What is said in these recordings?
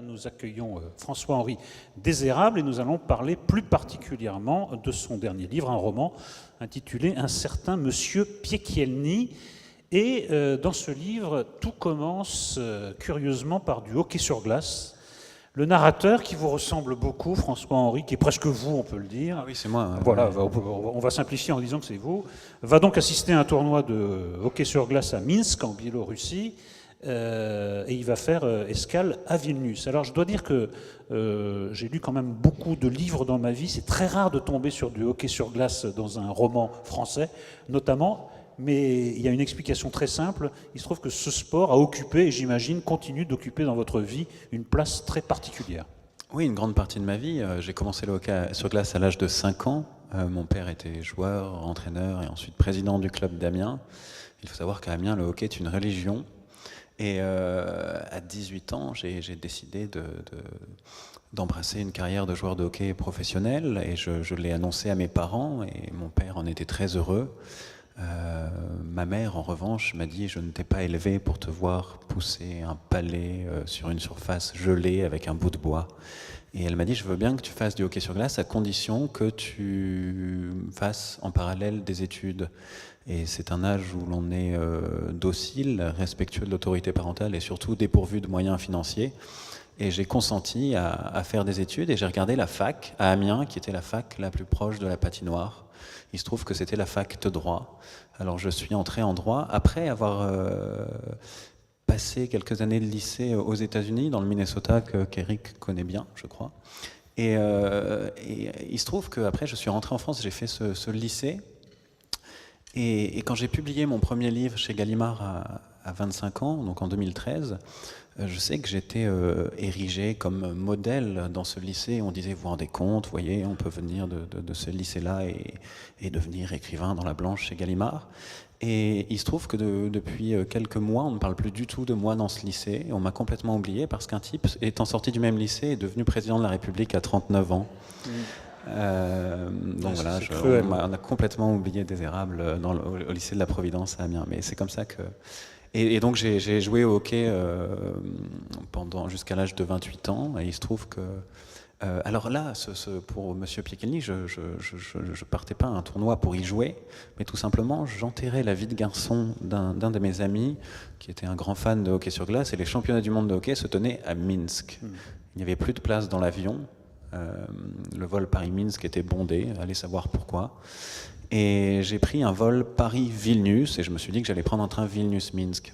Nous accueillons François-Henri Désérable et nous allons parler plus particulièrement de son dernier livre, un roman intitulé « Un certain Monsieur Piekielny ». Et dans ce livre, tout commence curieusement par du hockey sur glace. Le narrateur, qui vous ressemble beaucoup, François-Henri, qui est presque vous, on peut le dire. Ah oui, c'est moi. Voilà, on va simplifier en disant que c'est vous. Va donc assister à un tournoi de hockey sur glace à Minsk, en Biélorussie. Et il va faire escale à Vilnius. Alors je dois dire que j'ai lu quand même beaucoup de livres dans ma vie. C'est très rare de tomber sur du hockey sur glace dans un roman français, notamment. Mais il y a une explication très simple. Il se trouve que ce sport a occupé, et j'imagine continue d'occuper dans votre vie, une place très particulière. Oui, une grande partie de ma vie. J'ai commencé le hockey sur glace à l'âge de 5 ans. Mon père était joueur, entraîneur et ensuite président du club d'Amiens. Il faut savoir qu'à Amiens, le hockey est une religion. Et à 18 ans, j'ai décidé d'embrasser une carrière de joueur de hockey professionnel et je l'ai annoncé à mes parents et mon père en était très heureux. Ma mère, en revanche, m'a dit « Je ne t'ai pas élevé pour te voir pousser un palet sur une surface gelée avec un bout de bois. » Et elle m'a dit « Je veux bien que tu fasses du hockey sur glace à condition que tu fasses en parallèle des études. » Et c'est un âge où l'on est docile, respectueux de l'autorité parentale et surtout dépourvu de moyens financiers. Et j'ai consenti à faire des études et j'ai regardé la fac à Amiens, qui était la fac la plus proche de la patinoire. Il se trouve que c'était la fac de droit. Alors je suis entré en droit après avoir passé quelques années de lycée aux États-Unis, dans le Minnesota, qu'Éric connaît bien, je crois. Et il se trouve qu'après je suis rentré en France, j'ai fait ce lycée. Et quand j'ai publié mon premier livre chez Gallimard à 25 ans, donc en 2013, je sais que j'étais érigé comme modèle dans ce lycée. On disait, vous vous rendez compte, vous voyez, on peut venir de ce lycée-là et devenir écrivain dans la blanche chez Gallimard. Et il se trouve que depuis quelques mois, on ne parle plus du tout de moi dans ce lycée. On m'a complètement oublié parce qu'un type, étant sorti du même lycée, est devenu président de la République à 39 ans. Donc voilà, on a complètement oublié Désérable au lycée de la Providence à Amiens. Mais c'est comme ça que... Et donc j'ai joué au hockey jusqu'à l'âge de 28 ans. Et il se trouve que... alors là, pour Monsieur Piekielny, je partais pas à un tournoi pour y jouer, mais tout simplement, j'enterrais la vie de garçon d'un de mes amis, qui était un grand fan de hockey sur glace, et les championnats du monde de hockey se tenaient à Minsk. Il n'y avait plus de place dans l'avion. Le vol Paris-Minsk était bondé, allez savoir pourquoi. Et j'ai pris un vol Paris-Vilnius et je me suis dit que j'allais prendre un train Vilnius-Minsk.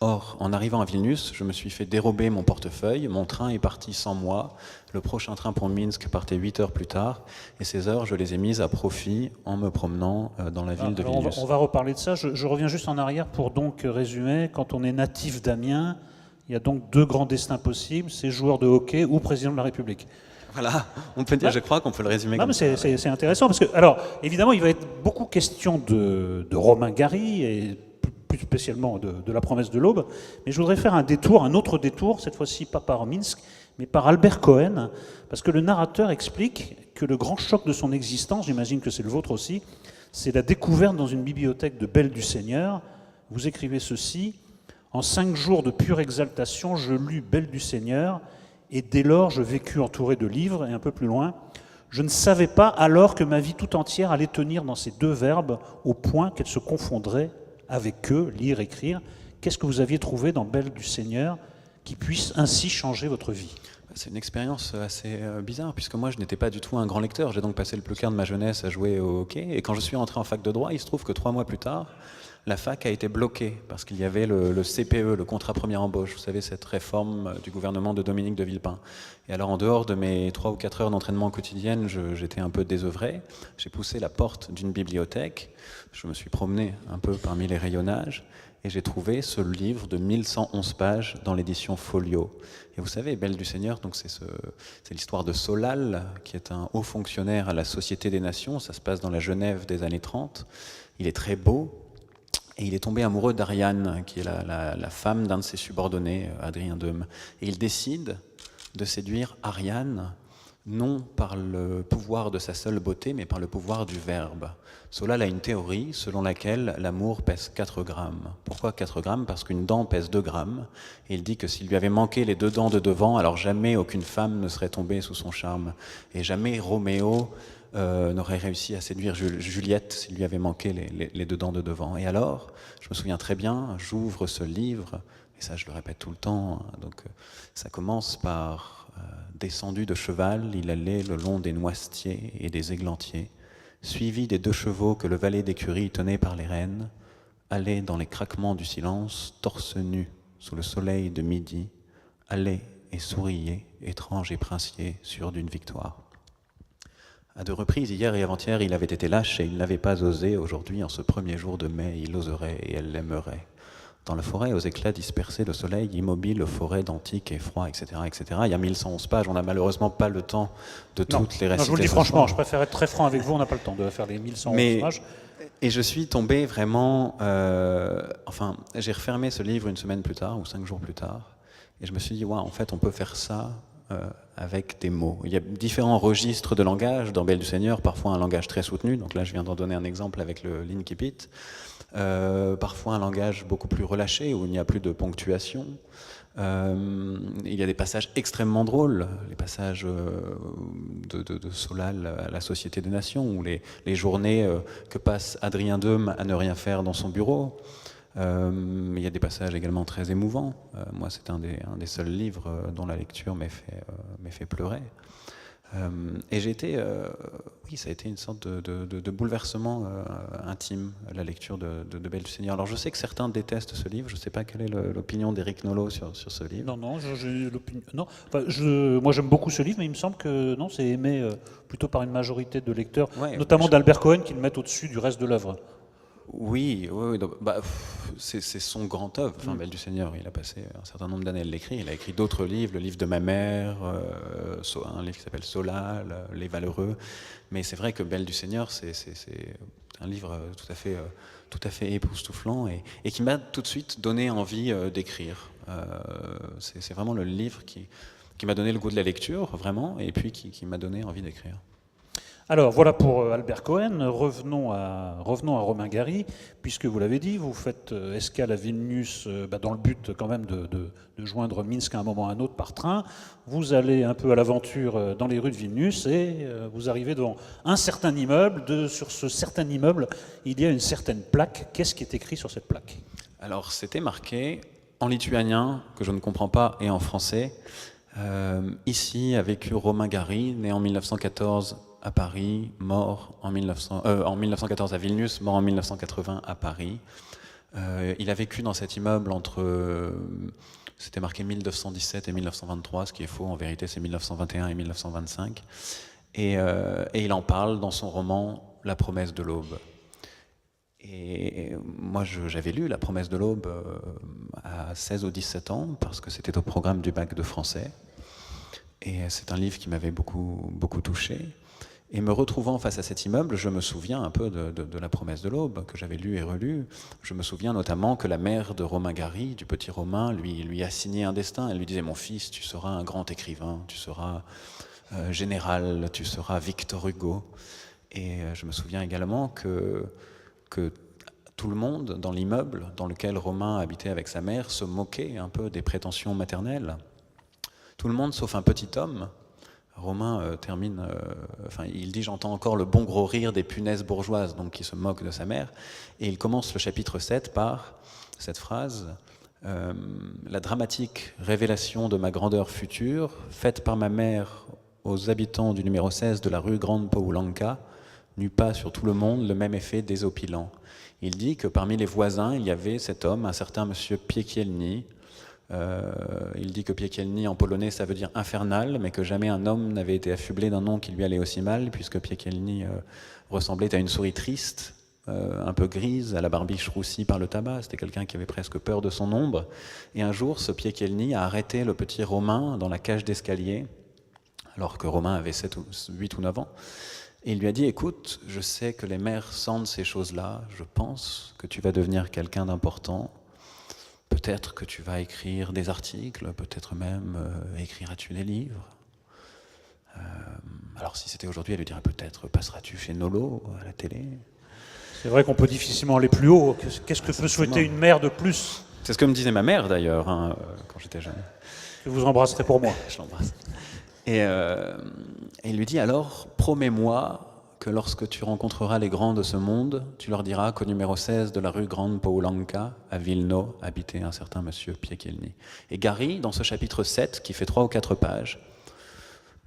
Or, en arrivant à Vilnius, je me suis fait dérober mon portefeuille, mon train est parti sans moi, le prochain train pour Minsk partait 8 heures plus tard, et ces heures, je les ai mises à profit en me promenant dans la ville de Vilnius. On va reparler de ça, je reviens juste en arrière pour donc résumer. Quand on est natif d'Amiens, il y a donc deux grands destins possibles, c'est joueur de hockey ou président de la République. Voilà, on peut dire, je crois qu'on peut le résumer comme ça. C'est intéressant parce que, alors, évidemment, il va être beaucoup question de Romain Gary et plus spécialement de La Promesse de l'Aube, mais je voudrais faire un autre détour, cette fois-ci pas par Minsk, mais par Albert Cohen, parce que le narrateur explique que le grand choc de son existence, j'imagine que c'est le vôtre aussi, c'est la découverte dans une bibliothèque de Belle du Seigneur. Vous écrivez ceci: « En 5 jours de pure exaltation, je lus Belle du Seigneur, et dès lors, je vécus entouré de livres, et un peu plus loin, je ne savais pas alors que ma vie tout entière allait tenir dans ces deux verbes au point qu'elle se confondrait avec eux, lire, écrire. Qu'est-ce que vous aviez trouvé dans Belle du Seigneur qui puisse ainsi changer votre vie ? » C'est une expérience assez bizarre, puisque moi, je n'étais pas du tout un grand lecteur. J'ai donc passé le plus clair de ma jeunesse à jouer au hockey, et quand je suis entré en fac de droit, il se trouve que 3 mois plus tard, la fac a été bloquée parce qu'il y avait le CPE, le contrat première embauche, vous savez, cette réforme du gouvernement de Dominique de Villepin. Et alors, en dehors de mes 3 ou 4 heures d'entraînement quotidienne, j'étais un peu désœuvré. J'ai poussé la porte d'une bibliothèque, je me suis promené un peu parmi les rayonnages, et j'ai trouvé ce livre de 1111 pages dans l'édition Folio. Et vous savez, Belle du Seigneur, donc c'est l'histoire de Solal, qui est un haut fonctionnaire à la Société des Nations. Ça se passe dans la Genève des années 30. Il est très beau. Et il est tombé amoureux d'Ariane, qui est la femme d'un de ses subordonnés, Adrien Deume. Et il décide de séduire Ariane non par le pouvoir de sa seule beauté, mais par le pouvoir du verbe. Solal a une théorie selon laquelle l'amour pèse 4 grammes. Pourquoi 4 grammes? Parce qu'une dent pèse 2 grammes. Et il dit que s'il lui avait manqué les 2 dents de devant, alors jamais aucune femme ne serait tombée sous son charme. Et jamais Roméo n'aurait réussi à séduire Juliette s'il lui avait manqué les 2 dents de devant. Et alors, je me souviens très bien, j'ouvre ce livre, et ça je le répète tout le temps, donc ça commence par descendu de cheval, il allait le long des noisetiers et des églantiers, suivi des 2 chevaux que le valet d'écurie tenait par les rênes, allait dans les craquements du silence, torse nu, sous le soleil de midi, allait et souriait, étrange et princier, sûr d'une victoire. À 2 reprises, hier et avant-hier, il avait été lâche et il n'avait pas osé. Aujourd'hui, en ce premier jour de mai, il oserait et elle l'aimerait. Dans la forêt, aux éclats dispersés, le soleil immobile, forêt d'antique et froid, etc., etc. Il y a 1111 pages, on n'a malheureusement pas le temps de toutes les réciter. Non, je vous le dis franchement, je préfère être très franc avec vous, on n'a pas le temps de faire les 1111 pages. Et je suis tombé vraiment... enfin, j'ai refermé ce livre une semaine plus tard, ou 5 jours plus tard, et je me suis dit, ouais, en fait, on peut faire ça avec des mots. Il y a différents registres de langage dans Belle du Seigneur, parfois un langage très soutenu, donc là je viens d'en donner un exemple avec le l'Incipit, parfois un langage beaucoup plus relâché où il n'y a plus de ponctuation. Il y a des passages extrêmement drôles, les passages de Solal à la Société des Nations, ou les journées que passe Adrien Deume à ne rien faire dans son bureau. Il y a des passages également très émouvants. Moi, c'est un des seuls livres dont la lecture m'ait fait pleurer. Et j'ai été, oui, ça a été une sorte de bouleversement intime, la lecture de Belle du Seigneur. Alors je sais que certains détestent ce livre, je ne sais pas quelle est l'opinion d'Éric Nolot sur ce livre. Non, j'ai l'opinion. Non, enfin, moi j'aime beaucoup ce livre, mais il me semble que non, c'est aimé plutôt par une majorité de lecteurs, ouais, notamment d'Albert Cohen, qui le mettent au-dessus du reste de l'œuvre. Oui, c'est son grand œuvre, enfin, Belle du Seigneur. Il a passé un certain nombre d'années à l'écrire. Il a écrit d'autres livres, le livre de ma mère, un livre qui s'appelle Solal, Les Valeureux. Mais c'est vrai que Belle du Seigneur, c'est un livre tout à fait époustouflant et qui m'a tout de suite donné envie d'écrire. C'est vraiment le livre qui m'a donné le goût de la lecture, vraiment, et puis qui m'a donné envie d'écrire. Alors voilà pour Albert Cohen, revenons à Romain Gary, puisque vous l'avez dit, vous faites escale à Vilnius dans le but quand même de joindre Minsk à un moment ou à un autre par train. Vous allez un peu à l'aventure dans les rues de Vilnius et vous arrivez devant un certain immeuble. Sur ce certain immeuble, il y a une certaine plaque. Qu'est-ce qui est écrit sur cette plaque? Alors c'était marqué en lituanien, que je ne comprends pas, et en français. Ici a vécu Romain Gary, né en 1914 à Paris, mort en 1914 à Vilnius, mort en 1980 à Paris. Il a vécu dans cet immeuble entre, c'était marqué 1917 et 1923, ce qui est faux, en vérité c'est 1921 et 1925. Et il en parle dans son roman La promesse de l'aube. Et moi j'avais lu La promesse de l'aube à 16 ou 17 ans, parce que c'était au programme du bac de français. Et c'est un livre qui m'avait beaucoup touché. Et me retrouvant face à cet immeuble, je me souviens un peu de La promesse de l'aube, que j'avais lu et relu. Je me souviens notamment que la mère de Romain Gary, du petit Romain, lui a signé un destin. Elle lui disait « Mon fils, tu seras un grand écrivain, tu seras général, tu seras Victor Hugo ». Et je me souviens également que tout le monde dans l'immeuble dans lequel Romain habitait avec sa mère se moquait un peu des prétentions maternelles. Tout le monde sauf un petit homme. Romain termine, il dit « J'entends encore le bon gros rire des punaises bourgeoises », donc qui se moque de sa mère. Et il commence le chapitre 7 par cette phrase « La dramatique révélation de ma grandeur future, faite par ma mère aux habitants du numéro 16 de la rue Grande Poulanka, n'eut pas sur tout le monde le même effet désopilant. » Il dit que parmi les voisins, il y avait cet homme, un certain monsieur Piekielny. Il dit que Piekielny en polonais ça veut dire infernal, mais que jamais un homme n'avait été affublé d'un nom qui lui allait aussi mal, puisque Piekielny ressemblait à une souris triste, un peu grise, à la barbiche roussie par le tabac. C'était quelqu'un qui avait presque peur de son ombre. Et un jour, ce Piekielny a arrêté le petit Romain dans la cage d'escalier, alors que Romain avait 8 ou 9 ans. Et il lui a dit « Écoute, je sais que les mères sentent ces choses-là, je pense que tu vas devenir quelqu'un d'important. Peut-être que tu vas écrire des articles, peut-être même écriras-tu des livres. Alors si c'était aujourd'hui, elle lui dirait peut-être, passeras-tu chez Nolo à la télé? C'est vrai qu'on peut difficilement aller plus haut. Qu'est-ce que peut souhaiter une mère de plus? C'est ce que me disait ma mère d'ailleurs, quand j'étais jeune. Que vous embrasserez pour moi. Je l'embrasse. Et il lui dit alors, promets-moi que lorsque tu rencontreras les grands de ce monde, tu leur diras qu'au numéro 16 de la rue Grande Poulenka, à Vilno, habitait un certain monsieur Piekielny. Et Gary, dans ce chapitre 7, qui fait 3 ou 4 pages,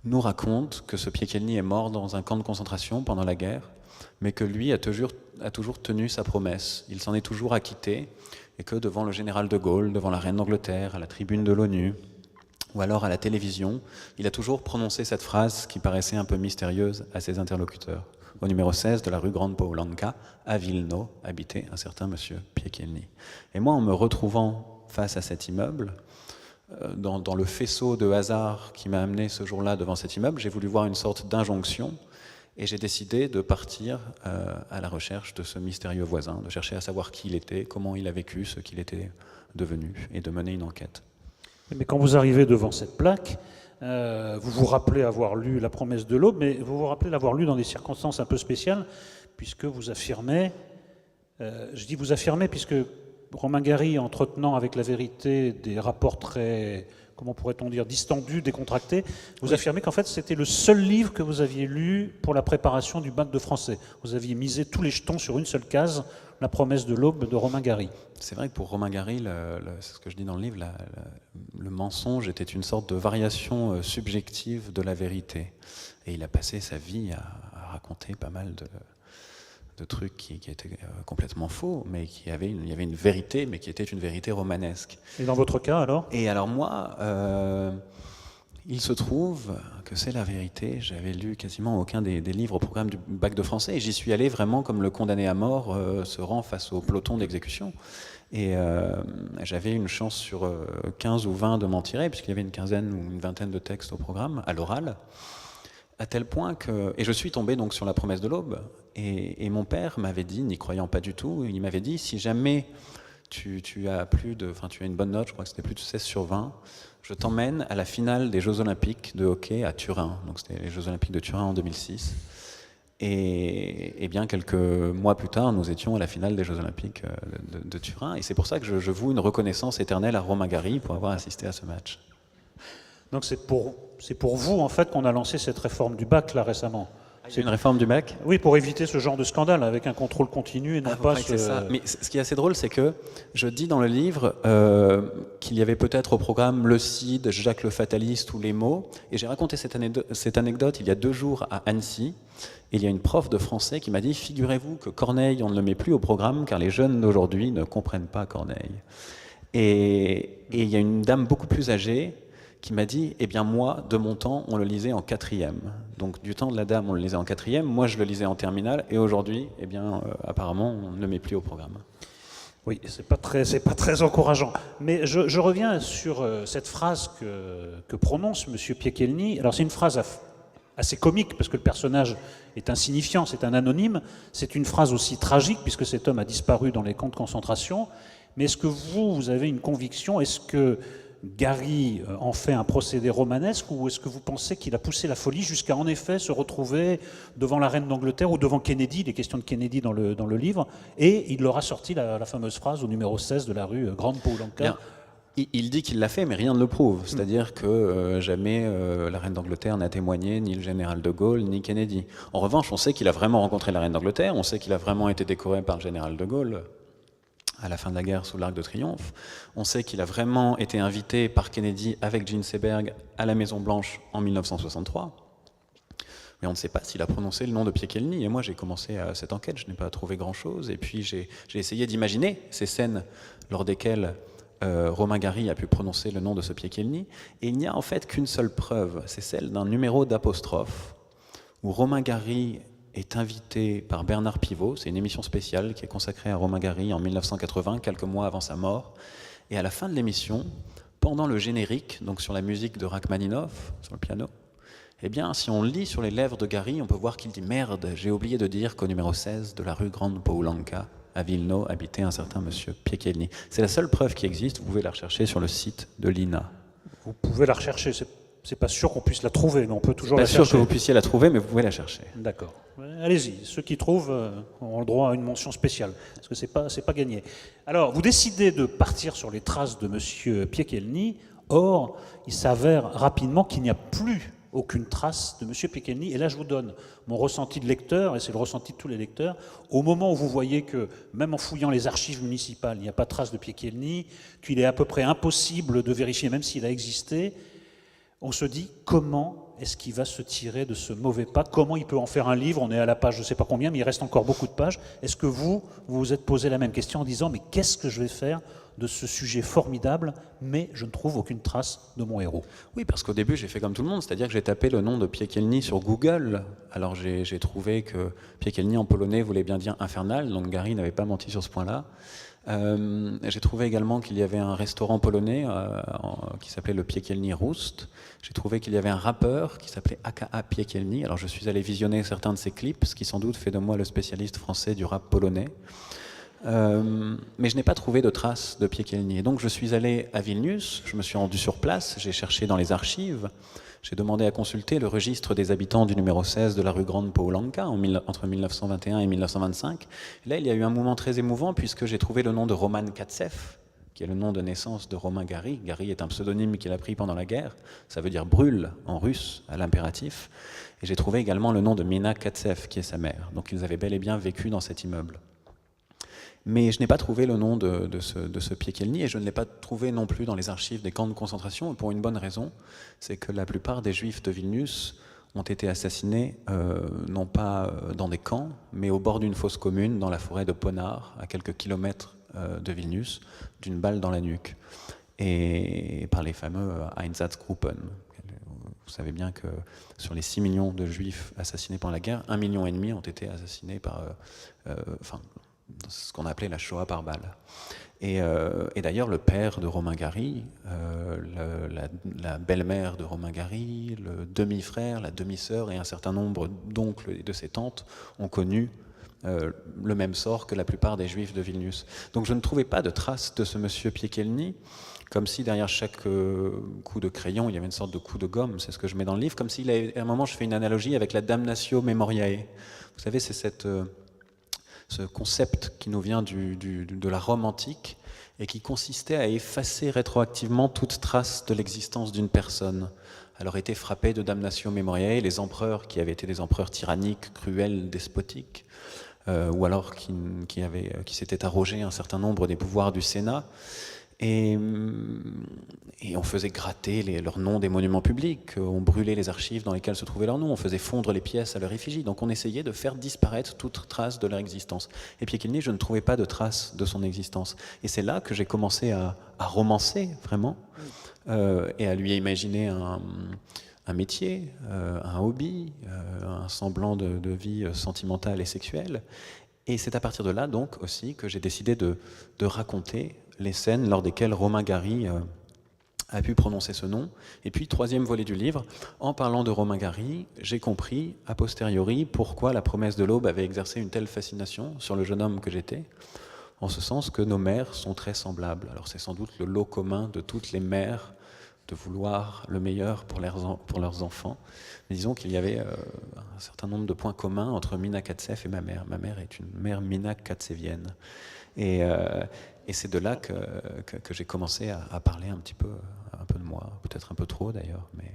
nous raconte que ce Piekielny est mort dans un camp de concentration pendant la guerre, mais que lui a toujours tenu sa promesse. Il s'en est toujours acquitté, et que devant le général de Gaulle, devant la reine d'Angleterre, à la tribune de l'ONU, ou alors à la télévision, il a toujours prononcé cette phrase qui paraissait un peu mystérieuse à ses interlocuteurs. Au numéro 16 de la rue Grande Poulenka, à Vilno, habitait un certain monsieur Piekielny. Et moi, en me retrouvant face à cet immeuble, dans le faisceau de hasard qui m'a amené ce jour-là devant cet immeuble, j'ai voulu voir une sorte d'injonction, et j'ai décidé de partir à la recherche de ce mystérieux voisin, de chercher à savoir qui il était, comment il a vécu, ce qu'il était devenu, et de mener une enquête. Mais quand vous arrivez devant cette plaque, vous vous rappelez avoir lu La promesse de l'aube, mais vous vous rappelez l'avoir lu dans des circonstances un peu spéciales, puisque vous affirmez, je dis vous affirmez, puisque Romain Gary, entretenant avec la vérité des rapports très, comment pourrait-on dire, distendus, décontractés, vous affirmez qu'en fait c'était le seul livre que vous aviez lu pour la préparation du bac de français. Vous aviez misé tous les jetons sur une seule case, La promesse de l'aube de Romain Gary. C'est vrai que pour Romain Gary, c'est ce que je dis dans le livre, le mensonge était une sorte de variation subjective de la vérité. Et il a passé sa vie à raconter pas mal de trucs qui étaient complètement faux, mais il y avait une vérité, mais qui était une vérité romanesque. Et dans votre cas, alors? Et alors moi, il se trouve que c'est la vérité. J'avais lu quasiment aucun des livres au programme du bac de français, et j'y suis allé vraiment comme le condamné à mort se rend face au peloton d'exécution. Et j'avais une chance sur 15 ou 20 de m'en tirer, puisqu'il y avait une quinzaine ou une vingtaine de textes au programme, à l'oral, à tel point que... Et je suis tombé donc sur La promesse de l'aube, et mon père m'avait dit, n'y croyant pas du tout, il m'avait dit, si jamais tu as une bonne note, je crois que c'était plus de 16 sur 20, je t'emmène à la finale des Jeux Olympiques de hockey à Turin. Donc c'était les Jeux Olympiques de Turin en 2006. Et bien quelques mois plus tard, nous étions à la finale des Jeux Olympiques de Turin. Et c'est pour ça que je voue une reconnaissance éternelle à Romain Gary pour avoir assisté à ce match. Donc c'est pour vous, en fait, qu'on a lancé cette réforme du bac, là, récemment. C'est une réforme du bac? Oui, pour éviter ce genre de scandale, avec un contrôle continu et non pas c'est ça. Mais ce qui est assez drôle, c'est que je dis dans le livre qu'il y avait peut-être au programme le Cid, Jacques le Fataliste ou les mots. Et j'ai raconté cette anecdote il y a 2 jours à Annecy. Et il y a une prof de français qui m'a dit « Figurez-vous que Corneille, on ne le met plus au programme car les jeunes d'aujourd'hui ne comprennent pas Corneille. » Et il y a une dame beaucoup plus âgée qui m'a dit « Eh bien moi, de mon temps, on le lisait en 4e. » Donc du temps de la dame, on le lisait en 4e, moi je le lisais en terminale, et aujourd'hui, eh bien, apparemment, on ne le met plus au programme. Oui, c'est pas très encourageant. Mais je reviens sur cette phrase que prononce M. Piekielny. Alors c'est une phrase assez comique, parce que le personnage est insignifiant, c'est un anonyme. C'est une phrase aussi tragique, puisque cet homme a disparu dans les camps de concentration. Mais est-ce que vous avez une conviction? Est-ce que Gary en fait un procédé romanesque, ou est-ce que vous pensez qu'il a poussé la folie jusqu'à en effet se retrouver devant la reine d'Angleterre ou devant Kennedy, il est question de Kennedy dans le livre, et il leur a sorti la fameuse phrase au numéro 16 de la rue Grande Poulenka? Il dit qu'il l'a fait, mais rien ne le prouve. C'est-à-dire que jamais la reine d'Angleterre n'a témoigné, ni le général de Gaulle, ni Kennedy. En revanche, on sait qu'il a vraiment rencontré la reine d'Angleterre, on sait qu'il a vraiment été décoré par le général de Gaulle à la fin de la guerre sous l'Arc de Triomphe. On sait qu'il a vraiment été invité par Kennedy avec Gene Seberg à la Maison-Blanche en 1963. Mais on ne sait pas s'il a prononcé le nom de Piekielny. Et moi, j'ai commencé cette enquête, je n'ai pas trouvé grand-chose. Et puis, j'ai essayé d'imaginer ces scènes lors desquelles Romain Gary a pu prononcer le nom de ce Piekielny. Et il n'y a en fait qu'une seule preuve, c'est celle d'un numéro d'apostrophe où Romain Gary est invité par Bernard Pivot. C'est une émission spéciale qui est consacrée à Romain Gary en 1980, quelques mois avant sa mort. Et à la fin de l'émission, pendant le générique, donc sur la musique de Rachmaninoff, sur le piano, eh bien, si on lit sur les lèvres de Gary, on peut voir qu'il dit « Merde, j'ai oublié de dire qu'au numéro 16 de la rue Grande Poulenka, à Vilno, habitait un certain monsieur Piekielny. » C'est la seule preuve qui existe, vous pouvez la rechercher sur le site de l'INA. Vous pouvez la rechercher, C'est pas sûr qu'on puisse la trouver, mais on peut toujours Pas la sûr chercher. que vous puissiez la trouver, mais vous pouvez la chercher. D'accord. Allez-y, ceux qui trouvent ont le droit à une mention spéciale, parce que c'est pas gagné. Alors, vous décidez de partir sur les traces de M. Piekielny, or, il s'avère rapidement qu'il n'y a plus aucune trace de M. Piekielny, et là je vous donne mon ressenti de lecteur, et c'est le ressenti de tous les lecteurs, au moment où vous voyez que, même en fouillant les archives municipales, il n'y a pas de trace de Piekielny, qu'il est à peu près impossible de vérifier, même s'il a existé, on se dit comment est-ce qu'il va se tirer de ce mauvais pas, comment il peut en faire un livre, on est à la page je ne sais pas combien, mais il reste encore beaucoup de pages. Est-ce que vous vous êtes posé la même question en disant mais qu'est-ce que je vais faire de ce sujet formidable, mais je ne trouve aucune trace de mon héros? Oui, parce qu'au début, j'ai fait comme tout le monde, c'est-à-dire que j'ai tapé le nom de Piekielny sur Google. Alors j'ai trouvé que Piekielny en polonais voulait bien dire infernal, donc Gary n'avait pas menti sur ce point-là. J'ai trouvé également qu'il y avait un restaurant polonais qui s'appelait le Piekielny Roost. J'ai trouvé qu'il y avait un rappeur qui s'appelait AKA Piekielny. Alors je suis allé visionner certains de ses clips, ce qui sans doute fait de moi le spécialiste français du rap polonais. Mais je n'ai pas trouvé de traces de Piekielny. Et donc je suis allé à Vilnius, je me suis rendu sur place, j'ai cherché dans les archives, j'ai demandé à consulter le registre des habitants du numéro 16 de la rue Grande Paulanka entre 1921 et 1925. Et là, il y a eu un moment très émouvant puisque j'ai trouvé le nom de Roman Katsev, qui est le nom de naissance de Romain Gary. Gary est un pseudonyme qu'il a pris pendant la guerre, ça veut dire brûle en russe à l'impératif. Et j'ai trouvé également le nom de Mina Katsev, qui est sa mère. Donc ils avaient bel et bien vécu dans cet immeuble. Mais je n'ai pas trouvé le nom de ce Piekielny et je ne l'ai pas trouvé non plus dans les archives des camps de concentration, pour une bonne raison, c'est que la plupart des Juifs de Vilnius ont été assassinés non pas dans des camps, mais au bord d'une fosse commune dans la forêt de Ponar, à quelques kilomètres de Vilnius, d'une balle dans la nuque, et par les fameux Einsatzgruppen. Vous savez bien que sur les 6 millions de Juifs assassinés pendant la guerre, 1,5 million ont été assassinés par... ce qu'on appelait la Shoah par balle. Et d'ailleurs, le père de Romain Gary, la belle-mère de Romain Gary, le demi-frère, la demi-sœur et un certain nombre d'oncles et de ses tantes ont connu le même sort que la plupart des Juifs de Vilnius. Donc je ne trouvais pas de traces de ce monsieur Piekielny, comme si derrière chaque coup de crayon, il y avait une sorte de coup de gomme, c'est ce que je mets dans le livre, comme si à un moment je fais une analogie avec la Damnatio Memoriae. Vous savez, c'est ce concept qui nous vient de la Rome antique et qui consistait à effacer rétroactivement toute trace de l'existence d'une personne. Alors étaient frappés de damnatio memoriae les empereurs qui avaient été des empereurs tyranniques, cruels, despotiques, ou alors qui s'étaient arrogés un certain nombre des pouvoirs du Sénat. Et on faisait gratter leurs noms des monuments publics, on brûlait les archives dans lesquelles se trouvaient leurs noms, on faisait fondre les pièces à leur effigie. Donc on essayait de faire disparaître toute trace de leur existence. Et Piekielny, je ne trouvais pas de trace de son existence. Et c'est là que j'ai commencé à romancer, vraiment, et à lui imaginer un métier, un hobby, un semblant de vie sentimentale et sexuelle. Et c'est à partir de là, donc, aussi, que j'ai décidé de raconter les scènes lors desquelles Romain Gary a pu prononcer ce nom. Et puis, troisième volet du livre, en parlant de Romain Gary, j'ai compris, a posteriori, pourquoi la promesse de l'aube avait exercé une telle fascination sur le jeune homme que j'étais, en ce sens que nos mères sont très semblables. Alors c'est sans doute le lot commun de toutes les mères de vouloir le meilleur pour leurs enfants. Mais disons qu'il y avait un certain nombre de points communs entre Mina Katsev et ma mère. Ma mère est une mère Mina Katsevienne. Et c'est de là que j'ai commencé à parler un peu de moi, peut-être un peu trop d'ailleurs, mais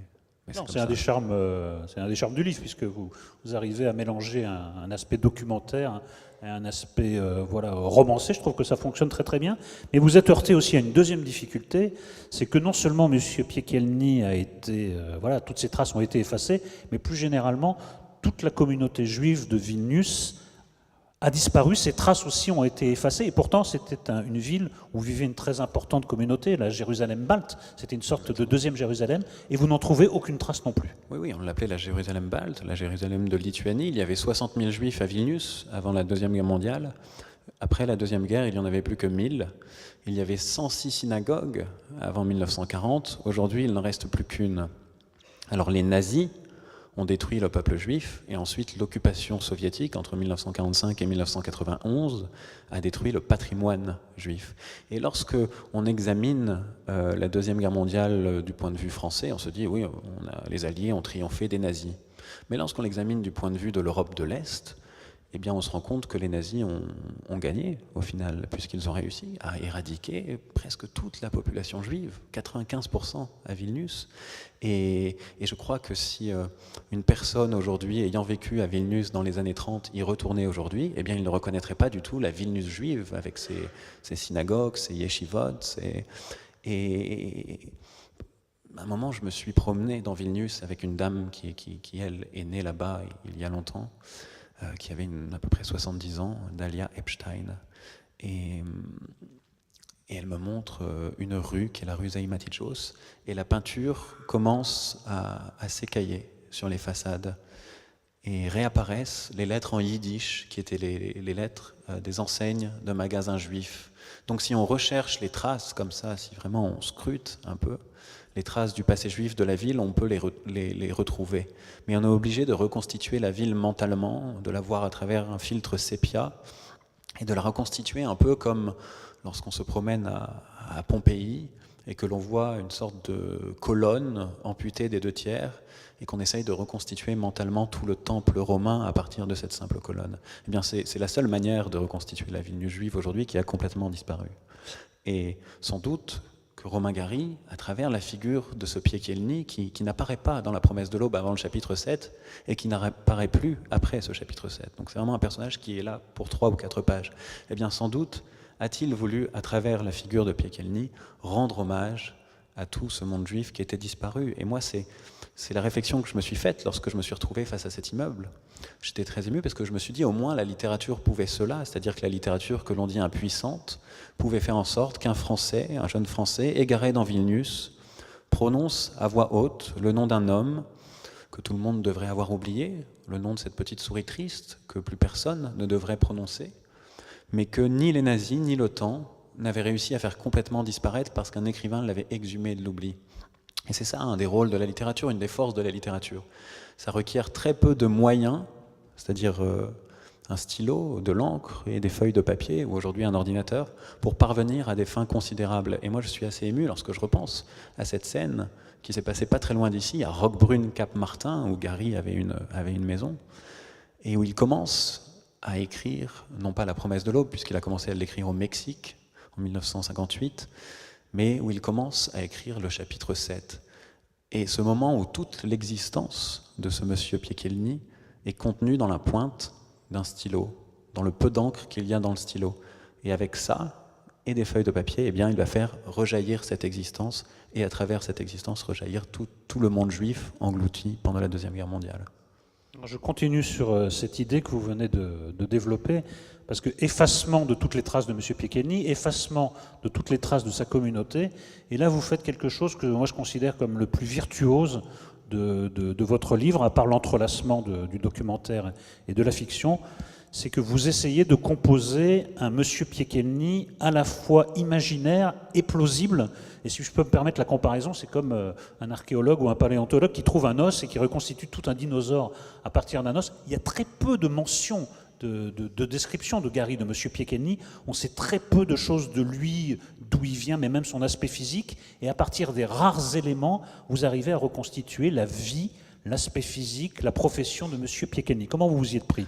c'est un des charmes du livre, puisque vous arrivez à mélanger un aspect documentaire et un aspect romancé. Je trouve que ça fonctionne très très bien. Mais vous êtes heurté aussi à une deuxième difficulté, c'est que non seulement M. Piekielny a été, toutes ses traces ont été effacées, mais plus généralement, toute la communauté juive de Vilnius a disparu, ses traces aussi ont été effacées, et pourtant c'était une ville où vivait une très importante communauté, la Jérusalem-Balte, c'était une sorte de deuxième Jérusalem, et vous n'en trouvez aucune trace non plus. Oui, on l'appelait la Jérusalem-Balte, la Jérusalem de Lituanie. Il y avait 60 000 juifs à Vilnius avant la Deuxième Guerre mondiale. Après la Deuxième Guerre, il n'y en avait plus que 1000. Il y avait 106 synagogues avant 1940. Aujourd'hui, il n'en reste plus qu'une. Alors les nazis ont détruit le peuple juif, et ensuite l'occupation soviétique entre 1945 et 1991 a détruit le patrimoine juif. Et lorsque on examine la Deuxième Guerre mondiale du point de vue français, on se dit oui, les Alliés ont triomphé des nazis. Mais lorsqu'on l'examine du point de vue de l'Europe de l'Est, eh bien on se rend compte que les nazis ont gagné au final, puisqu'ils ont réussi à éradiquer presque toute la population juive, 95% à Vilnius. Et je crois que si une personne aujourd'hui ayant vécu à Vilnius dans les années 30 y retournait aujourd'hui, eh bien il ne reconnaîtrait pas du tout la Vilnius juive avec ses synagogues, ses yeshivot. Et à un moment, je me suis promené dans Vilnius avec une dame qui elle, est née là-bas il y a longtemps, qui avait à peu près 70 ans, Dalia Epstein. Et elle me montre une rue qui est la rue Zaïmatidjos, et la peinture commence à s'écailler sur les façades. Et réapparaissent les lettres en yiddish, qui étaient les lettres des enseignes de magasins juifs. Donc si on recherche les traces comme ça, si vraiment on scrute un peu, les traces du passé juif de la ville, on peut les retrouver. Mais on est obligé de reconstituer la ville mentalement, de la voir à travers un filtre sépia, et de la reconstituer un peu comme lorsqu'on se promène à Pompéi, et que l'on voit une sorte de colonne amputée des 2/3, et qu'on essaye de reconstituer mentalement tout le temple romain à partir de cette simple colonne. Eh bien, c'est la seule manière de reconstituer la ville juive aujourd'hui qui a complètement disparu. Et sans doute que Romain Gary, à travers la figure de ce Piekielny, qui n'apparaît pas dans la promesse de l'aube avant le chapitre 7, et qui n'apparaît plus après ce chapitre 7. Donc c'est vraiment un personnage qui est là pour 3 ou 4 pages. Eh bien, sans doute a-t-il voulu, à travers la figure de Piekielny, rendre hommage à tout ce monde juif qui était disparu. Et moi, c'est la réflexion que je me suis faite lorsque je me suis retrouvé face à cet immeuble. J'étais très ému parce que je me suis dit, au moins, la littérature pouvait cela, c'est-à-dire que la littérature que l'on dit impuissante pouvait faire en sorte qu'un Français, un jeune Français, égaré dans Vilnius, prononce à voix haute le nom d'un homme que tout le monde devrait avoir oublié, le nom de cette petite souris triste que plus personne ne devrait prononcer, mais que ni les nazis ni l'OTAN n'avaient réussi à faire complètement disparaître parce qu'un écrivain l'avait exhumé de l'oubli. Et c'est ça un des rôles de la littérature, une des forces de la littérature. Ça requiert très peu de moyens, c'est-à-dire un stylo, de l'encre et des feuilles de papier, ou aujourd'hui un ordinateur, pour parvenir à des fins considérables. Et moi je suis assez ému lorsque je repense à cette scène qui s'est passée pas très loin d'ici, à Roquebrune-Cap-Martin, où Gary avait une maison, et où il commence à écrire, non pas la promesse de l'aube, puisqu'il a commencé à l'écrire au Mexique en 1958, mais où il commence à écrire le chapitre 7. Et ce moment où toute l'existence de ce monsieur Piekielny est contenue dans la pointe d'un stylo, dans le peu d'encre qu'il y a dans le stylo. Et avec ça, et des feuilles de papier, eh bien, il va faire rejaillir cette existence, et à travers cette existence, rejaillir tout le monde juif englouti pendant la Deuxième Guerre mondiale. Je continue sur cette idée que vous venez de développer, parce que effacement de toutes les traces de M. Piekielny, effacement de toutes les traces de sa communauté, et là vous faites quelque chose que moi je considère comme le plus virtuose de votre livre, à part l'entrelacement du documentaire et de la fiction, c'est que vous essayez de composer un M. Piekielny à la fois imaginaire et plausible. Et si je peux me permettre la comparaison, c'est comme un archéologue ou un paléontologue qui trouve un os et qui reconstitue tout un dinosaure à partir d'un os. Il y a très peu de mentions de description de Gary, de M. Piekielny. On sait très peu de choses de lui, d'où il vient, mais même son aspect physique. Et à partir des rares éléments, vous arrivez à reconstituer la vie, l'aspect physique, la profession de M. Piekielny. Comment vous vous y êtes pris ?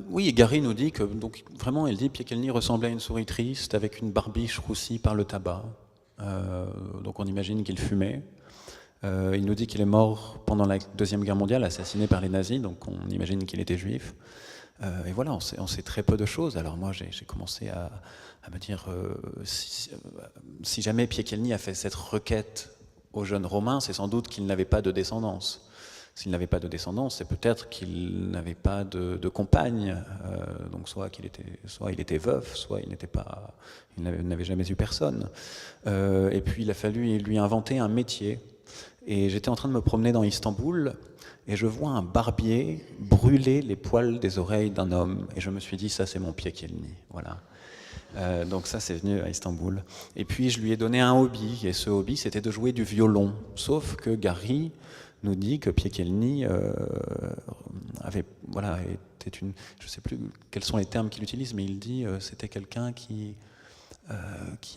Oui, Gary nous dit que, donc, vraiment, il dit Piekielny ressemblait à une souris triste avec une barbiche roussie par le tabac. Donc on imagine qu'il fumait. Il nous dit qu'il est mort pendant la Deuxième Guerre mondiale, assassiné par les nazis, donc on imagine qu'il était juif. Et voilà, on sait très peu de choses. Alors moi, j'ai commencé à me dire, si jamais Piekielny a fait cette requête aux jeunes Romains, c'est sans doute qu'il n'avait pas de descendance. S'il n'avait pas de descendance, c'est peut-être qu'il n'avait pas de compagne. Donc soit il était veuf, soit il n'avait jamais eu personne. Et puis il a fallu lui inventer un métier. Et j'étais en train de me promener dans Istanbul, et je vois un barbier brûler les poils des oreilles d'un homme. Et je me suis dit, ça c'est mon Piekielny. Voilà. Donc ça c'est venu à Istanbul. Et puis je lui ai donné un hobby, et ce hobby c'était de jouer du violon. Sauf que Gary nous dit que Piekielny avait, voilà, était une, je ne sais plus quels sont les termes qu'il utilise, mais il dit c'était quelqu'un qui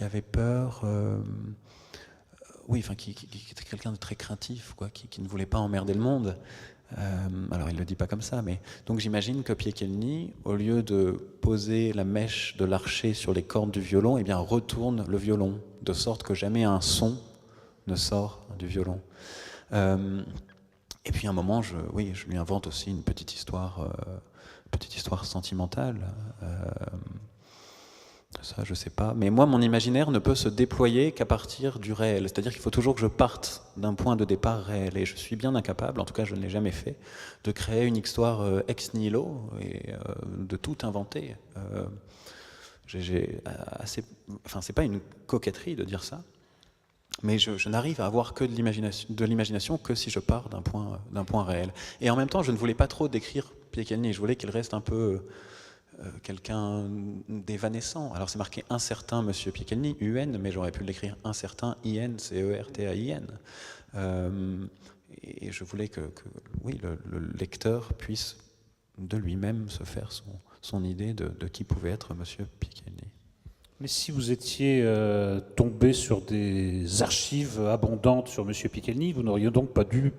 avait peur, oui, enfin qui était quelqu'un de très craintif, quoi, qui ne voulait pas emmerder le monde. Alors il ne le dit pas comme ça, mais donc j'imagine que Piekielny, au lieu de poser la mèche de l'archet sur les cordes du violon, eh bien retourne le violon, de sorte que jamais un son ne sort du violon. Et puis à un moment, je lui invente aussi une petite histoire sentimentale. Ça, je sais pas. Mais moi, mon imaginaire ne peut se déployer qu'à partir du réel. C'est-à-dire qu'il faut toujours que je parte d'un point de départ réel. Et je suis bien incapable, en tout cas je ne l'ai jamais fait, de créer une histoire ex nihilo et de tout inventer. Enfin, c'est pas une coquetterie de dire ça, mais je n'arrive à avoir que de l'imagination que si je pars d'un point réel. Et en même temps, je ne voulais pas trop décrire Piekielny. Je voulais qu'il reste un peu quelqu'un d'évanescent. Alors c'est marqué un certain Monsieur Piekielny, UN, mais j'aurais pu l'écrire un certain IN, CERTAIN. Et je voulais que oui, le lecteur puisse de lui-même se faire son idée de qui pouvait être Monsieur Piekielny. Mais si vous étiez tombé sur des archives abondantes sur Monsieur Piekielny, vous n'auriez donc pas pu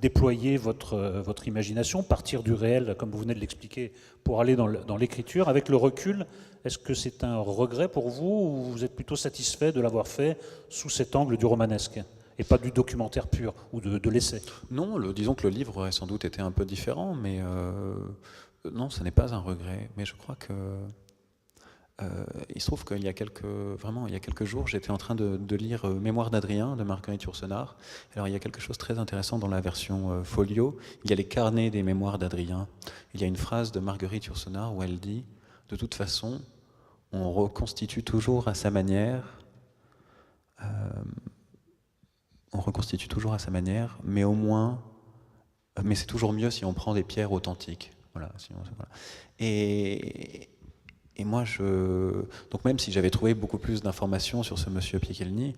déployer votre imagination, partir du réel, comme vous venez de l'expliquer, pour aller dans l'écriture. Avec le recul, est-ce que c'est un regret pour vous, ou vous êtes plutôt satisfait de l'avoir fait sous cet angle du romanesque et pas du documentaire pur ou de l'essai? Non, disons que le livre aurait sans doute été un peu différent, mais non, ce n'est pas un regret. Mais je crois que il se trouve qu'il y a quelques jours, j'étais en train de lire Mémoires d'Adrien de Marguerite Yourcenar. Alors il y a quelque chose de très intéressant dans la version folio. Il y a les carnets des Mémoires d'Adrien. Il y a une phrase de Marguerite Yourcenar où elle dit « De toute façon, on reconstitue toujours à sa manière, mais au moins, mais c'est toujours mieux si on prend des pierres authentiques. » Voilà. Et moi, donc même si j'avais trouvé beaucoup plus d'informations sur ce monsieur Piekielny,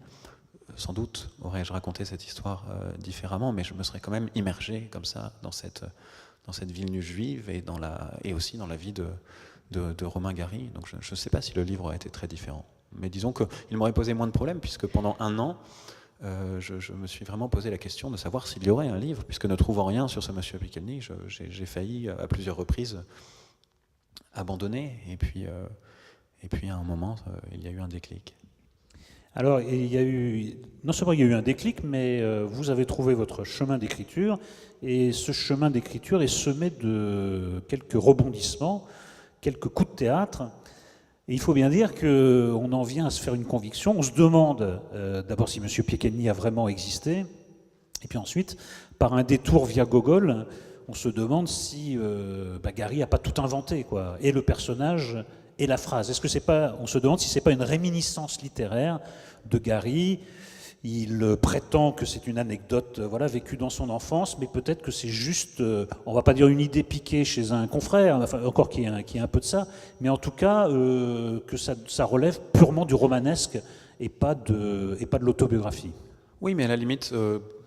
sans doute aurais-je raconté cette histoire différemment, mais je me serais quand même immergé comme ça dans cette Villeneuve juive et aussi dans la vie de Romain Gary. Donc je ne sais pas si le livre aurait été très différent. Mais disons qu'il m'aurait posé moins de problèmes, puisque pendant un an, je me suis vraiment posé la question de savoir s'il y aurait un livre, puisque ne trouvant rien sur ce monsieur Piekielny, j'ai failli à plusieurs reprises abandonné, et puis à un moment, il y a eu un déclic. Alors, non seulement il y a eu un déclic, mais vous avez trouvé votre chemin d'écriture, et ce chemin d'écriture est semé de quelques rebondissements, quelques coups de théâtre. Et il faut bien dire qu'on en vient à se faire une conviction. On se demande d'abord si M. Piekielny a vraiment existé, et puis ensuite, par un détour via Gogol, on se demande si Gary n'a pas tout inventé, quoi, et le personnage et la phrase. On se demande si c'est pas une réminiscence littéraire de Gary. Il prétend que c'est une anecdote, vécue dans son enfance, mais peut-être que c'est juste, on va pas dire une idée piquée chez un confrère, enfin, encore qui est un peu de ça, mais en tout cas que ça relève purement du romanesque et pas de l'autobiographie. Oui, mais à la limite.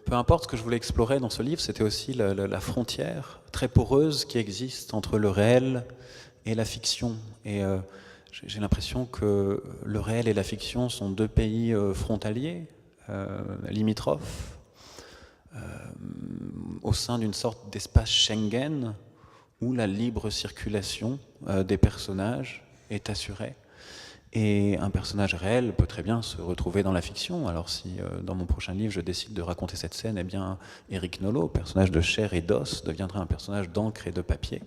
Peu importe, ce que je voulais explorer dans ce livre, c'était aussi la frontière très poreuse qui existe entre le réel et la fiction. Et j'ai l'impression que le réel et la fiction sont deux pays frontaliers, limitrophes, au sein d'une sorte d'espace Schengen où la libre circulation des personnages est assurée. Et un personnage réel peut très bien se retrouver dans la fiction. Alors si dans mon prochain livre je décide de raconter cette scène, eh bien Éric Nolot, personnage de chair et d'os, deviendra un personnage d'encre et de papier.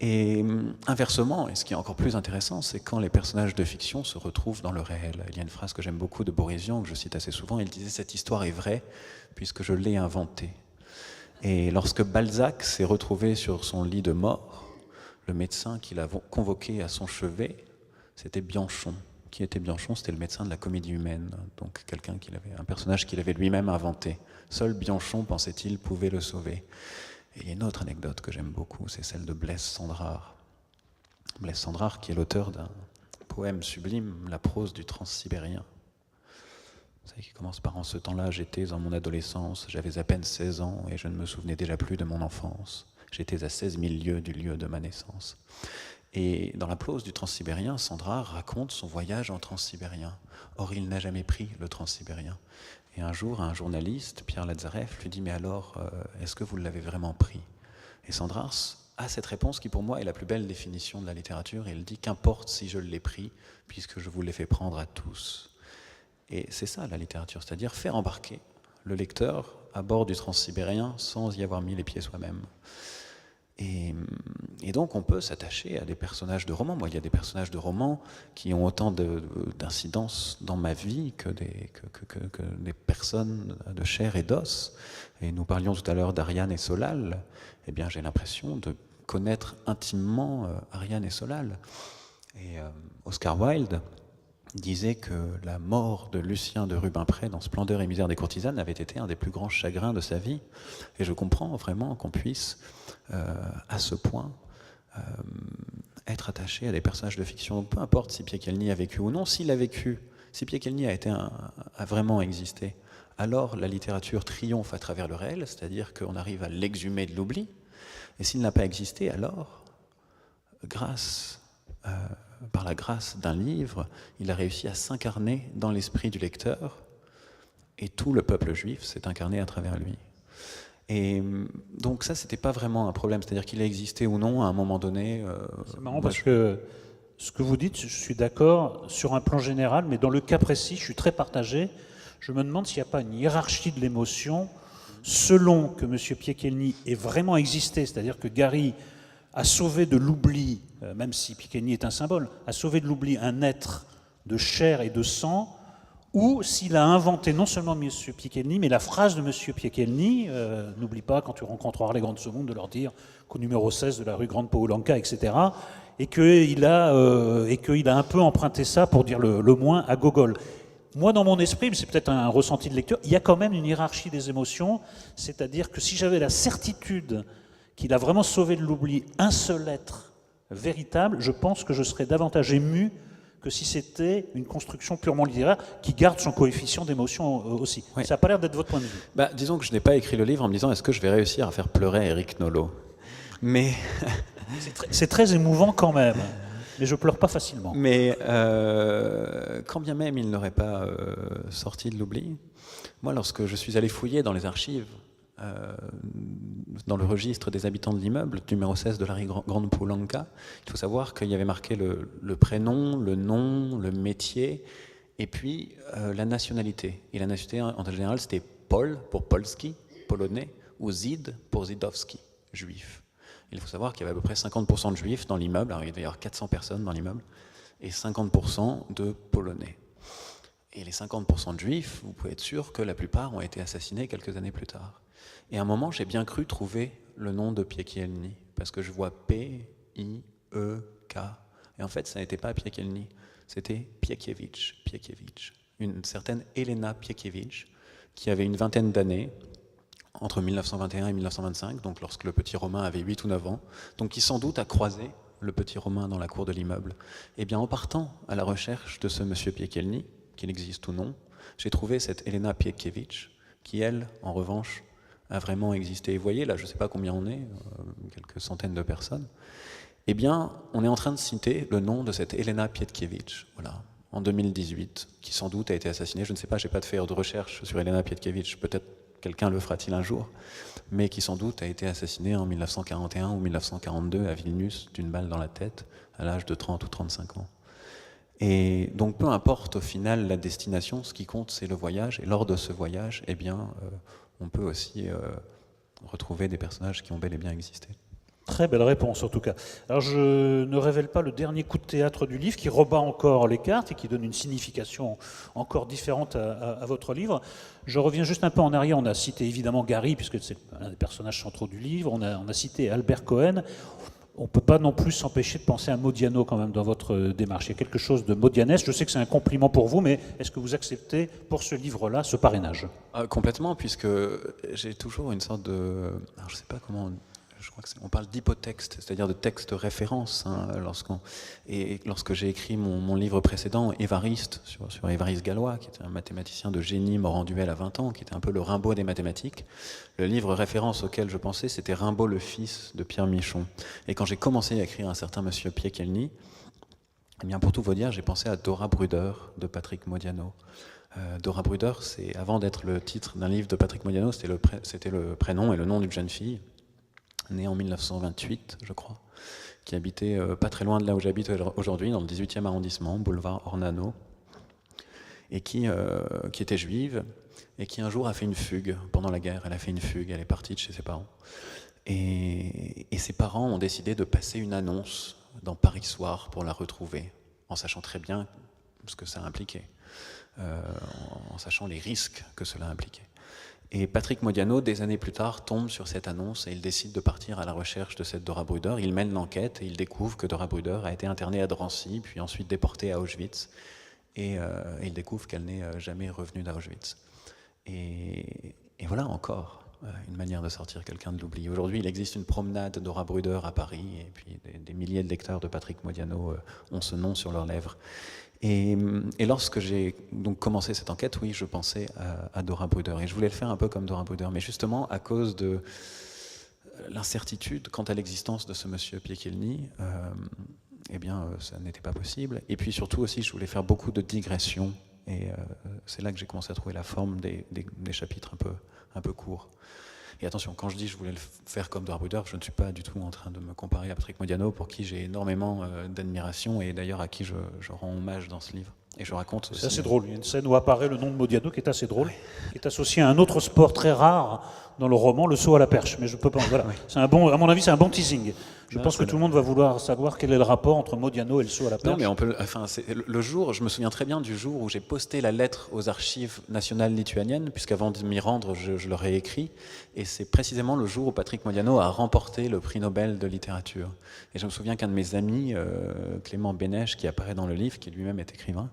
Et inversement, et ce qui est encore plus intéressant, c'est quand les personnages de fiction se retrouvent dans le réel. Il y a une phrase que j'aime beaucoup de Boris Vian, que je cite assez souvent, il disait « Cette histoire est vraie puisque je l'ai inventée ». Et lorsque Balzac s'est retrouvé sur son lit de mort, le médecin qu'il a convoqué à son chevet, c'était Bianchon. Qui était Bianchon? C'était le médecin de la Comédie Humaine, donc un personnage qu'il avait lui-même inventé. Seul Bianchon, pensait-il, pouvait le sauver. Et il y a une autre anecdote que j'aime beaucoup, c'est celle de Blaise Cendrars. Blaise Cendrars, qui est l'auteur d'un poème sublime, La prose du Transsibérien. savez, qui commence par « En ce temps-là, j'étais dans mon adolescence, j'avais à peine 16 ans et je ne me souvenais déjà plus de mon enfance. J'étais à 16 000 lieues du lieu de ma naissance. » Et dans la prose du Transsibérien, Sandrard raconte son voyage en Transsibérien. Or, il n'a jamais pris le Transsibérien. Et un jour, un journaliste, Pierre Lazareff, lui dit « Mais alors, est-ce que vous l'avez vraiment pris ?» Et Sandrard a cette réponse qui, pour moi, est la plus belle définition de la littérature. Il dit « Qu'importe si je l'ai pris, puisque je vous l'ai fait prendre à tous. » Et c'est ça, la littérature, c'est-à-dire faire embarquer le lecteur à bord du Transsibérien sans y avoir mis les pieds soi-même. Et donc on peut s'attacher à des personnages de romans. Moi, il y a des personnages de romans qui ont autant d'incidence dans ma vie que des personnes de chair et d'os. Et nous parlions tout à l'heure d'Ariane et Solal. Eh bien, j'ai l'impression de connaître intimement Ariane et Solal. Et Oscar Wilde disait que la mort de Lucien de Rubempré dans Splendeur et misère des courtisanes avait été un des plus grands chagrins de sa vie. Et je comprends vraiment qu'on puisse, à ce point, être attaché à des personnages de fiction. Peu importe si Piekielny a vécu ou non, s'il a vécu, si Piekielny a vraiment existé, alors la littérature triomphe à travers le réel, c'est-à-dire qu'on arrive à l'exhumer de l'oubli. Et s'il n'a pas existé, alors, par la grâce d'un livre, il a réussi à s'incarner dans l'esprit du lecteur, et tout le peuple juif s'est incarné à travers lui. Et donc ça, c'était pas vraiment un problème, c'est-à-dire qu'il a existé ou non à un moment donné. C'est marrant parce que ce que vous dites, je suis d'accord sur un plan général, mais dans le cas précis, je suis très partagé. Je me demande s'il n'y a pas une hiérarchie de l'émotion selon que M. Piekielny ait vraiment existé, c'est-à-dire que Gary a sauvé de l'oubli, même si Piekielny est un symbole, a sauvé de l'oubli un être de chair et de sang, ou s'il a inventé non seulement M. Piekielny, mais la phrase de M. Piekielny, n'oublie pas quand tu rencontreras les grands de ce monde de leur dire qu'au numéro 16 de la rue Grande Poulenka, etc., et qu'il a un peu emprunté ça pour dire le moins à Gogol. Moi, dans mon esprit, mais c'est peut-être un ressenti de lecteur, il y a quand même une hiérarchie des émotions, c'est-à-dire que si j'avais la certitude qu'il a vraiment sauvé de l'oubli un seul être véritable, je pense que je serais davantage ému que si c'était une construction purement littéraire qui garde son coefficient d'émotion aussi. Oui. Ça n'a pas l'air d'être votre point de vue. Disons que je n'ai pas écrit le livre en me disant est-ce que je vais réussir à faire pleurer Éric Nolot. Mais c'est très émouvant quand même. Mais je pleure pas facilement. Mais quand bien même il n'aurait pas sorti de l'oubli, moi lorsque je suis allé fouiller dans les archives, dans le registre des habitants de l'immeuble, numéro 16 de la rue Grande Poulenka, il faut savoir qu'il y avait marqué le prénom, le nom, le métier, et puis la nationalité. Et la nationalité en général c'était Paul pour Polski, polonais, ou Zid pour Zidowski, juif. Il faut savoir qu'il y avait à peu près 50% de juifs dans l'immeuble, alors il devait y avoir 400 personnes dans l'immeuble, et 50% de polonais. Et les 50% de juifs, vous pouvez être sûr que la plupart ont été assassinés quelques années plus tard. Et à un moment, j'ai bien cru trouver le nom de Piekielny, parce que je vois P-I-E-K. Et en fait, ça n'était pas Piekielny, c'était Piekiewicz, une certaine Elena Piekiewicz, qui avait une vingtaine d'années, entre 1921 et 1925, donc lorsque le petit Romain avait 8 ou 9 ans, donc qui sans doute a croisé le petit Romain dans la cour de l'immeuble. Et bien en partant à la recherche de ce monsieur Piekielny, qu'il existe ou non, j'ai trouvé cette Elena Piekiewicz, qui elle, en revanche, a vraiment existé. Et vous voyez, là, je ne sais pas combien on est, quelques centaines de personnes, eh bien, on est en train de citer le nom de cette Elena Piekiewicz, voilà, en 2018, qui sans doute a été assassinée, je ne sais pas, je n'ai pas fait de recherche sur Elena Piekiewicz, peut-être quelqu'un le fera-t-il un jour, mais qui sans doute a été assassiné en 1941 ou 1942 à Vilnius d'une balle dans la tête à l'âge de 30 ou 35 ans. Et donc peu importe au final la destination, ce qui compte c'est le voyage, et lors de ce voyage, eh bien, on peut aussi retrouver des personnages qui ont bel et bien existé. Très belle réponse en tout cas. Alors je ne révèle pas le dernier coup de théâtre du livre qui rebat encore les cartes et qui donne une signification encore différente à votre livre. Je reviens juste un peu en arrière, on a cité évidemment Gary puisque c'est un des personnages centraux du livre, on a cité Albert Cohen. On ne peut pas non plus s'empêcher de penser à Modiano quand même dans votre démarche. Il y a quelque chose de modianesque. Je sais que c'est un compliment pour vous, mais est-ce que vous acceptez pour ce livre-là ce parrainage ? Complètement, puisque j'ai toujours une sorte de... Alors je ne sais pas comment... je crois on parle d'hypotexte, c'est-à-dire de texte référence. Hein, lorsque j'ai écrit mon livre précédent, Évariste, sur Évariste Galois, qui était un mathématicien de génie mort en duel à 20 ans, qui était un peu le Rimbaud des mathématiques, le livre référence auquel je pensais, c'était Rimbaud le fils de Pierre Michon. Et quand j'ai commencé à écrire un certain monsieur Piekielny, eh bien pour tout vous dire, j'ai pensé à Dora Bruder de Patrick Modiano. Dora Bruder, c'est, avant d'être le titre d'un livre de Patrick Modiano, c'était le prénom et le nom d'une jeune fille, née en 1928, je crois, qui habitait pas très loin de là où j'habite aujourd'hui, dans le 18e arrondissement, boulevard Ornano, et qui était juive, et qui un jour a fait une fugue pendant la guerre. Elle a fait une fugue, elle est partie de chez ses parents. Et ses parents ont décidé de passer une annonce dans Paris Soir pour la retrouver, en sachant très bien ce que ça impliquait. En sachant les risques que cela impliquait. Et Patrick Modiano, des années plus tard, tombe sur cette annonce et il décide de partir à la recherche de cette Dora Bruder. Il mène l'enquête et il découvre que Dora Bruder a été internée à Drancy, puis ensuite déportée à Auschwitz. Et il découvre qu'elle n'est jamais revenue d'Auschwitz. Et voilà encore une manière de sortir quelqu'un de l'oubli. Aujourd'hui, il existe une promenade Dora Bruder à Paris, et puis des milliers de lecteurs de Patrick Modiano ont ce nom sur leurs lèvres. Et lorsque j'ai donc commencé cette enquête, oui, je pensais à Dora Bruder. Et je voulais le faire un peu comme Dora Bruder, mais justement à cause de l'incertitude quant à l'existence de ce monsieur Piekielny, eh bien, ça n'était pas possible. Et puis surtout aussi, je voulais faire beaucoup de digressions. Et c'est là que j'ai commencé à trouver la forme des chapitres un peu courts. Et attention, quand je dis je voulais le faire comme Dora Bruder, je ne suis pas du tout en train de me comparer à Patrick Modiano, pour qui j'ai énormément d'admiration et d'ailleurs à qui je rends hommage dans ce livre. Et je raconte aussi... C'est assez drôle. Il y a une scène où apparaît le nom de Modiano qui est assez drôle, qui est associé à un autre sport très rare dans le roman, le saut à la perche. Mais je peux pas. Voilà. C'est à mon avis, c'est un bon teasing. Je pense que tout le monde va vouloir savoir quel est le rapport entre Modiano et le saut à la perche. Non, mais on peut. Enfin, le jour, je me souviens très bien du jour où j'ai posté la lettre aux archives nationales lituaniennes, puisqu'avant de m'y rendre, je leur ai écrit. Et c'est précisément le jour où Patrick Modiano a remporté le prix Nobel de littérature. Et je me souviens qu'un de mes amis, Clément Bénèche, qui apparaît dans le livre, qui lui-même est écrivain,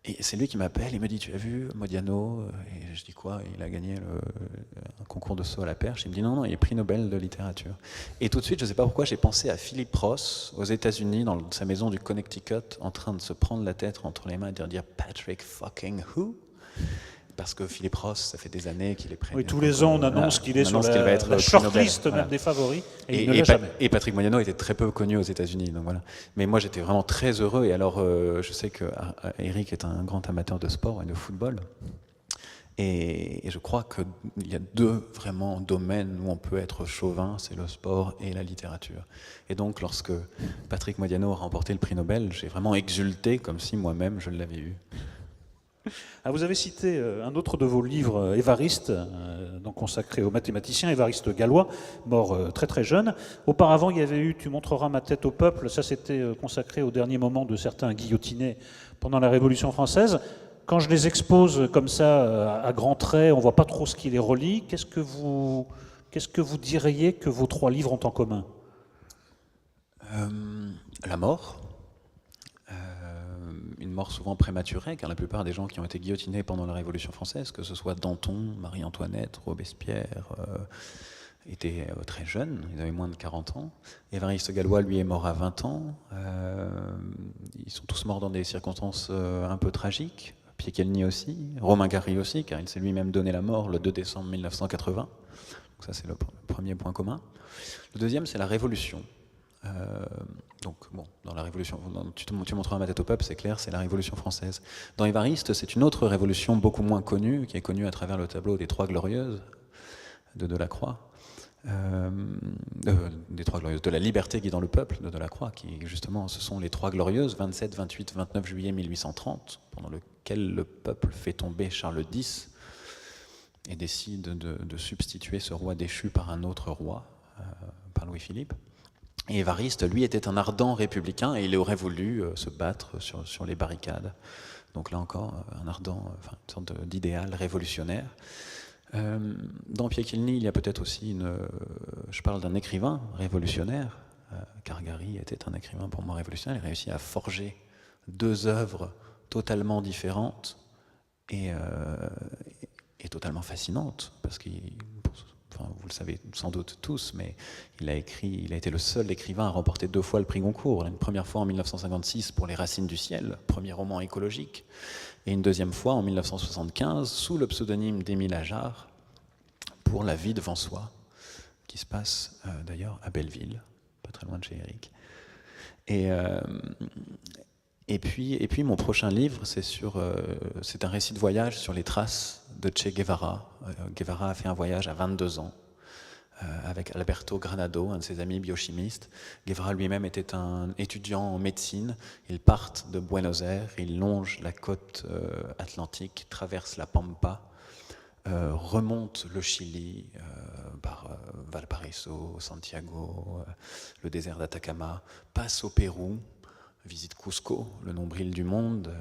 et c'est lui qui m'appelle, il me dit, tu as vu Modiano? Et je dis quoi? Il a gagné un concours de saut à la perche. Il me dit non, il est prix Nobel de littérature. Et tout de suite, je ne sais pas pourquoi, j'ai pensé à Philip Ross aux États-Unis, dans sa maison du Connecticut, en train de se prendre la tête entre les mains et de dire Patrick fucking who? Parce que Philip Ross, ça fait des années qu'il est prêt. Oui, tous les ans, on annonce qu'il est sur la shortlist même des favoris, et il ne l'a jamais. Et Patrick Modiano était très peu connu aux États-Unis, donc voilà. Mais moi, j'étais vraiment très heureux. Et alors, je sais que Eric est un grand amateur de sport et de football. Et je crois qu'il y a deux vraiment domaines où on peut être chauvin, c'est le sport et la littérature. Et donc, lorsque Patrick Modiano a remporté le prix Nobel, j'ai vraiment exulté comme si moi-même je l'avais eu. Ah, vous avez cité un autre de vos livres, Évariste, donc consacré aux mathématiciens, Évariste Galois, mort très très jeune. Auparavant, il y avait eu Tu montreras ma tête au peuple, ça c'était consacré au dernier moment de certains guillotinés pendant la Révolution française. Quand je les expose comme ça, à grands traits, on ne voit pas trop ce qui les relie. Qu'est-ce que vous diriez que vos trois livres ont en commun? La mort. Une mort souvent prématurée, car la plupart des gens qui ont été guillotinés pendant la Révolution française, que ce soit Danton, Marie-Antoinette, Robespierre, étaient très jeunes, ils avaient moins de 40 ans. Évariste Galois, lui, est mort à 20 ans. Ils sont tous morts dans des circonstances un peu tragiques. Piekielny aussi, Romain Gary aussi, car il s'est lui-même donné la mort le 2 décembre 1980. Donc ça, c'est le premier point commun. Le deuxième, c'est la Révolution. Donc, bon, dans la Révolution, tu montreras ma tête au peuple, c'est clair, c'est la Révolution française. Dans Évariste, c'est une autre révolution beaucoup moins connue, qui est connue à travers le tableau des Trois Glorieuses de Delacroix. Des Trois Glorieuses, de la liberté guidant le peuple de Delacroix, qui justement, ce sont les Trois Glorieuses, 27, 28, 29 juillet 1830, pendant lequel le peuple fait tomber Charles X et décide de substituer ce roi déchu par un autre roi, par Louis-Philippe. Et Évariste, lui, était un ardent républicain et il aurait voulu se battre sur les barricades. Donc là encore, une sorte d'idéal révolutionnaire. Dans Piekielny, il y a peut-être aussi je parle d'un écrivain révolutionnaire, car Gary était un écrivain pour moi révolutionnaire. Il réussit à forger deux œuvres totalement différentes et totalement fascinantes, parce qu'il enfin, vous le savez sans doute tous, mais il a été le seul écrivain à remporter 2 fois le prix Goncourt. Une première fois en 1956 pour Les Racines du ciel, premier roman écologique, et une deuxième fois en 1975 sous le pseudonyme d'Émile Ajar pour La vie devant soi, qui se passe d'ailleurs à Belleville, pas très loin de chez Éric. Et puis mon prochain livre, c'est un récit de voyage sur les traces de Che Guevara. Guevara a fait un voyage à 22 ans avec Alberto Granado, un de ses amis biochimistes. Guevara lui-même était un étudiant en médecine. Ils partent de Buenos Aires, ils longent la côte atlantique, traversent la Pampa, remontent le Chili par Valparaiso, Santiago, le désert d'Atacama, passent au Pérou, visite Cusco, le nombril du monde,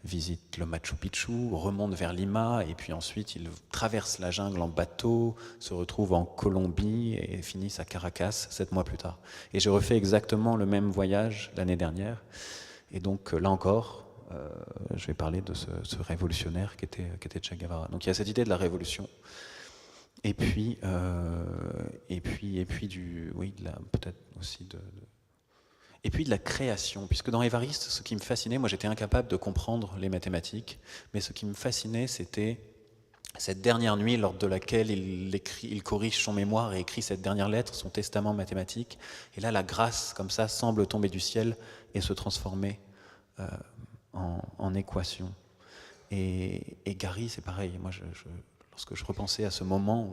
visite le Machu Picchu, remonte vers Lima, et puis ensuite il traverse la jungle en bateau, se retrouve en Colombie et finissent à Caracas 7 mois plus tard. Et j'ai refait exactement le même voyage l'année dernière. Et donc là encore, je vais parler de ce révolutionnaire qui était Che Guevara. Donc il y a cette idée de la révolution. Et puis peut-être aussi et puis de la création, puisque dans Évariste, ce qui me fascinait, moi j'étais incapable de comprendre les mathématiques, mais ce qui me fascinait, c'était cette dernière nuit lors de laquelle il corrige son mémoire et écrit cette dernière lettre, son testament mathématique. Et là, la grâce, comme ça, semble tomber du ciel et se transformer en équation. Et Gary, c'est pareil. Moi, lorsque je repensais à ce moment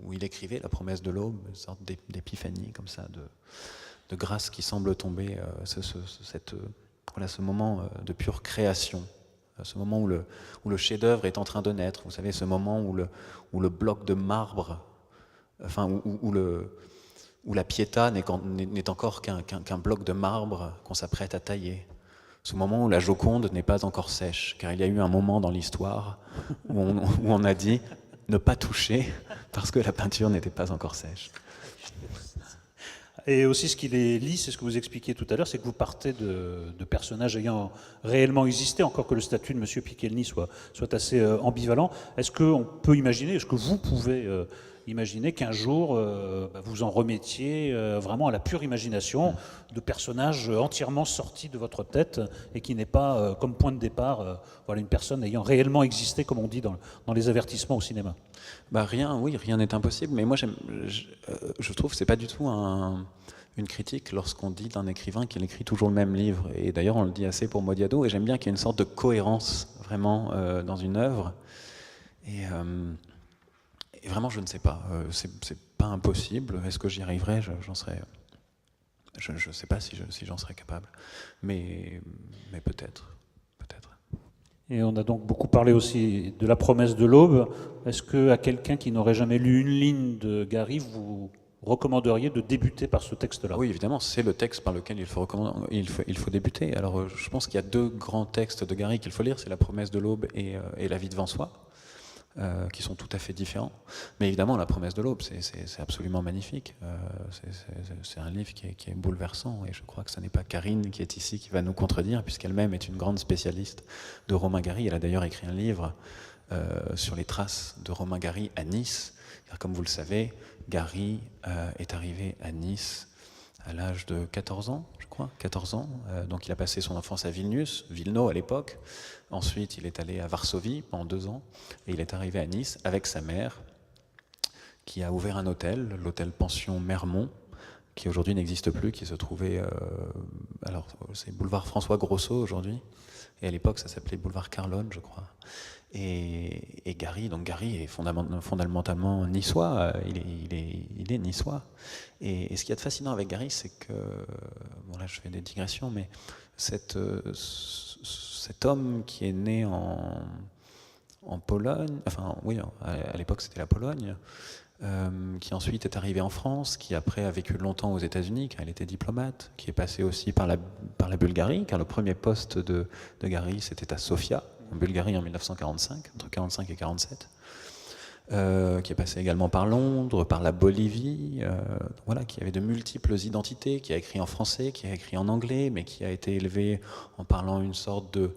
où il écrivait La promesse de l'aube, une sorte d'épiphanie comme ça, de grâce qui semble tomber, ce moment de pure création, ce moment où le chef-d'œuvre est en train de naître, vous savez, ce moment où le bloc de marbre, enfin où la Pietà n'est encore qu'un bloc de marbre qu'on s'apprête à tailler, ce moment où la Joconde n'est pas encore sèche, car il y a eu un moment dans l'histoire où on a dit ne pas toucher parce que la peinture n'était pas encore sèche. Et aussi, ce qui les lie, c'est ce que vous expliquiez tout à l'heure, c'est que vous partez de personnages ayant réellement existé, encore que le statut de M. Pichelny soit assez ambivalent. Est-ce qu'on peut imaginer, est-ce que vous pouvez imaginer qu'un jour, vous en remettiez vraiment à la pure imagination de personnages entièrement sortis de votre tête et qui n'est pas comme point de départ une personne ayant réellement existé, comme on dit dans les avertissements au cinéma? Rien n'est impossible, mais moi je trouve que c'est pas du tout une critique lorsqu'on dit d'un écrivain qu'il écrit toujours le même livre. Et d'ailleurs, on le dit assez pour Modiado, et j'aime bien qu'il y ait une sorte de cohérence vraiment dans une œuvre. Et vraiment, je ne sais pas. C'est pas impossible. Est-ce que j'y arriverai? J'en serais. Je ne sais pas si j'en serais capable. Mais peut-être. Et on a donc beaucoup parlé aussi de La promesse de l'aube. Est-ce qu'à quelqu'un qui n'aurait jamais lu une ligne de Gary, vous recommanderiez de débuter par ce texte-là? Oui, évidemment, c'est le texte par lequel il faut débuter. Alors, je pense qu'il y a 2 grands textes de Gary qu'il faut lire, c'est La promesse de l'aube et La vie devant soi, qui sont tout à fait différents. Mais évidemment, La promesse de l'aube, c'est absolument magnifique. C'est un livre qui est bouleversant, et je crois que ce n'est pas Karine qui est ici qui va nous contredire, puisqu'elle-même est une grande spécialiste de Romain Gary. Elle a d'ailleurs écrit un livre sur les traces de Romain Gary à Nice. Car comme vous le savez, Gary est arrivé à Nice à l'âge de 14 ans, je crois, 14 ans. Donc il a passé son enfance à Vilno à l'époque. Ensuite, il est allé à Varsovie pendant 2 ans. Et il est arrivé à Nice avec sa mère, qui a ouvert un hôtel, l'hôtel Pension Mermont, qui aujourd'hui n'existe plus, qui se trouvait... alors, c'est boulevard François Grosso aujourd'hui. Et à l'époque, ça s'appelait boulevard Carlone, je crois. Et Gary est fondamentalement niçois, il est niçois. Et ce qu'il y a de fascinant avec Gary, c'est que, là je fais des digressions, mais cet homme qui est né en Pologne, à l'époque c'était la Pologne, qui ensuite est arrivé en France, qui après a vécu longtemps aux États-Unis, car il était diplomate, qui est passé aussi par la Bulgarie, car le premier poste de Gary c'était à Sofia, en Bulgarie en 1945, entre 1945 et 1947, qui est passé également par Londres, par la Bolivie, qui avait de multiples identités, qui a écrit en français, qui a écrit en anglais, mais qui a été élevé en parlant une sorte de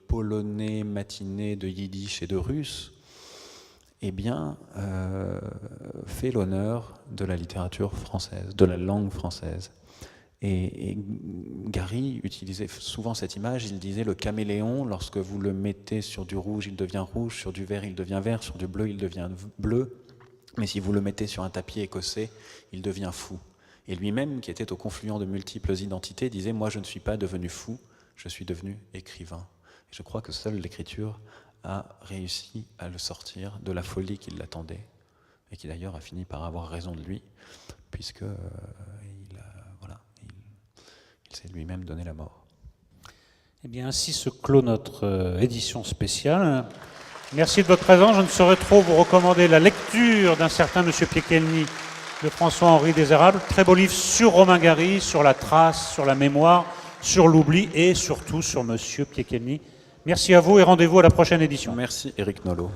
polonais matiné, de yiddish et de russe. eh bien, fait l'honneur de la littérature française, de la langue française. Et Gary utilisait souvent cette image, il disait le caméléon, lorsque vous le mettez sur du rouge, il devient rouge, sur du vert, il devient vert, sur du bleu, il devient bleu, mais si vous le mettez sur un tapis écossais, il devient fou. Et lui-même, qui était au confluent de multiples identités, disait « Moi, je ne suis pas devenu fou, je suis devenu écrivain ». Et je crois que seule l'écriture a réussi à le sortir de la folie qui l'attendait, et qui d'ailleurs a fini par avoir raison de lui, puisque il s'est lui-même donné la mort. Eh bien, ainsi se clôt notre édition spéciale. Merci de votre présence. Je ne saurais trop vous recommander la lecture d'un certain Monsieur Piekelny de François-Henri Desérables. Très beau livre sur Romain Gary, sur la trace, sur la mémoire, sur l'oubli et surtout sur Monsieur Piekelny. Merci à vous et rendez-vous à la prochaine édition. Merci Éric Nolot.